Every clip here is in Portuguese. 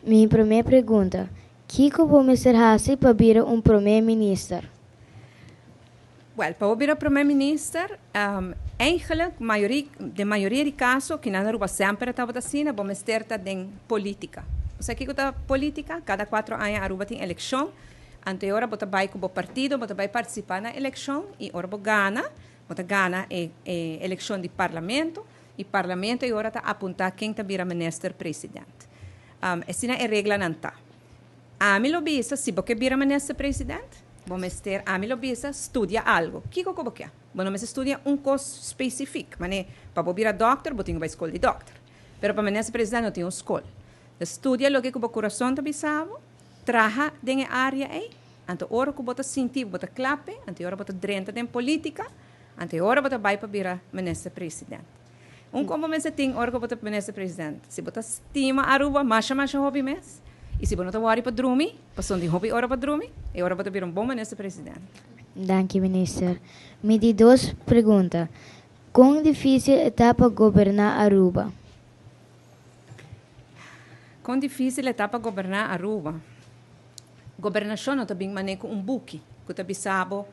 Minha primeira pergunta: que vamos fazer para vir primeiro-ministro? Wel, para o primeiro-ministro, eigenlijk, de maioria de casos, que nós Aruba sempre estava assim, vamos ter em política. Você que está política, cada 4 anos Aruba tem eleição, anterior você vai com o partido, você vai participar na eleição, e agora você ganha a eleição de parlamento, e parlamento agora está apontar quem está vir ministro-presidente. Essa é a regra não está. A mim lo bisa, se você vir ministro-presidente, vamos ter a mim lo bisa, estudia algo. O que você quer? Vamos estudar curso específico. Mas para vir a doctor, você tem que escola de doctor. Mas para ministro-presidente, não tem uma escola. Estudia o que o coração está bisavo, traja na área aí, ante hora que você sentir, você clape, ante hora você drenta em política, ante hora você vai para vir a ministro-presidente. Como você tem hora que você ministro-presidente? Se você estima Aruba, mais hobby mesmo. E se você não está para dormir, passando de hobby hora para dormir, e hora para vir bom ministro-presidente. Danke, ministro. Me di 2 perguntas. Quão difícil é para governar Aruba? Quão difícil é para governar Aruba? Governação não está bem manejo buque, que está bisabo,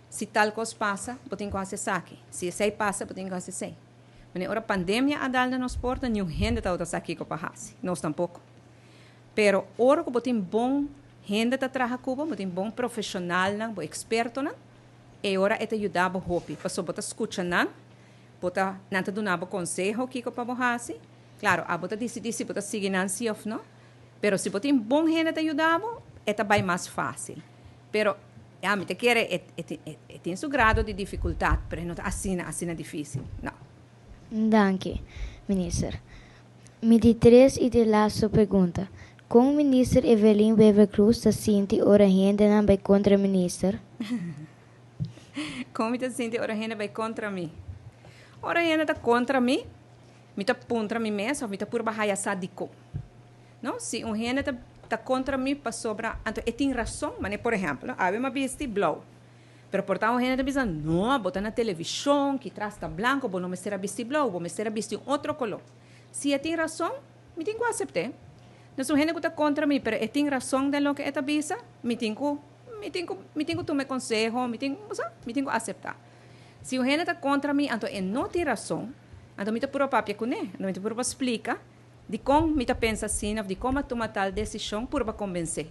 se tal coisa passa, você tem que fazer aqui. Se isso passa, você tem que fazer isso. Mas a pandemia a dar nos porta, nenhum gente está aqui para fazer. Nós tampouco. Pero ora que botem bom gente que trabalha Cuba, botem bom profissional, bom experto, e ora é ajudar o hobby. Passou bota escuta bota não te donava conselho que para fazer. Claro, a bota decidir se bota seguir não se ou não. Pero se botem bom gente que ajudar, é bem mais fácil. Pero a mim te quer tem seu grado de dificuldade, pero não assim é difícil. Não. Danke, ministro. Me di 3 e de laatste pergunta. Como ministro Evelyn Wever Cruz se sente ora gente não vai contra o ministro? Como se sente ora gente vai contra mim? Ora gente está contra mim, me está contra mim mesmo, me está por bahia sádico. Não, se gente está contra mim para sobra, então tem razão, mas por exemplo, há uma vista blow. Pero portanto, a gente pensa, não, botar na televisão, que traz está branco, vou não me ser a vestir blow, vou me ser a vestir outro color. Se tem razão, me tenho que aceitar. Não sou gente que está contra mim, mas tem razão de lo que esta bisa, me tenho que tomar conselho, me tenho que aceitar. Se o gente está contra mim, então não tem razão, então me está por papel com ele, não me está por explicar de como me está pensa assim, de como tomar tal decisão por convencer.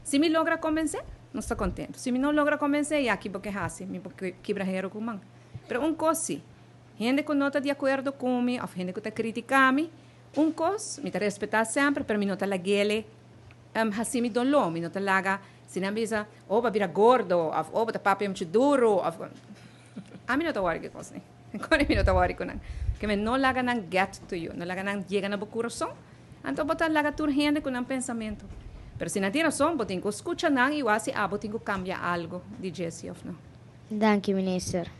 Se me logra convencer, não estou contente. Se me não logra convencer, já que porque hace, me porque quebra com man. Pero coisa, gente que não está de acordo comigo, ou gente que está criticando, coisa, me está respeitar sempre, pero me não está laguele, assim me dolor, me não está laga, se não bisa, ou vai virar gordo, ou vai papel muito duro, a mim não está worried com isso, quando me não está worried com isso, que me não laga não get to you, não laga não chega na coração, então botar laga tur gente com um pensamento. Pero se não tem razão, você tem que escutar e eu acho que você tem que cambiar algo de Jesse, não? Danke, ministro.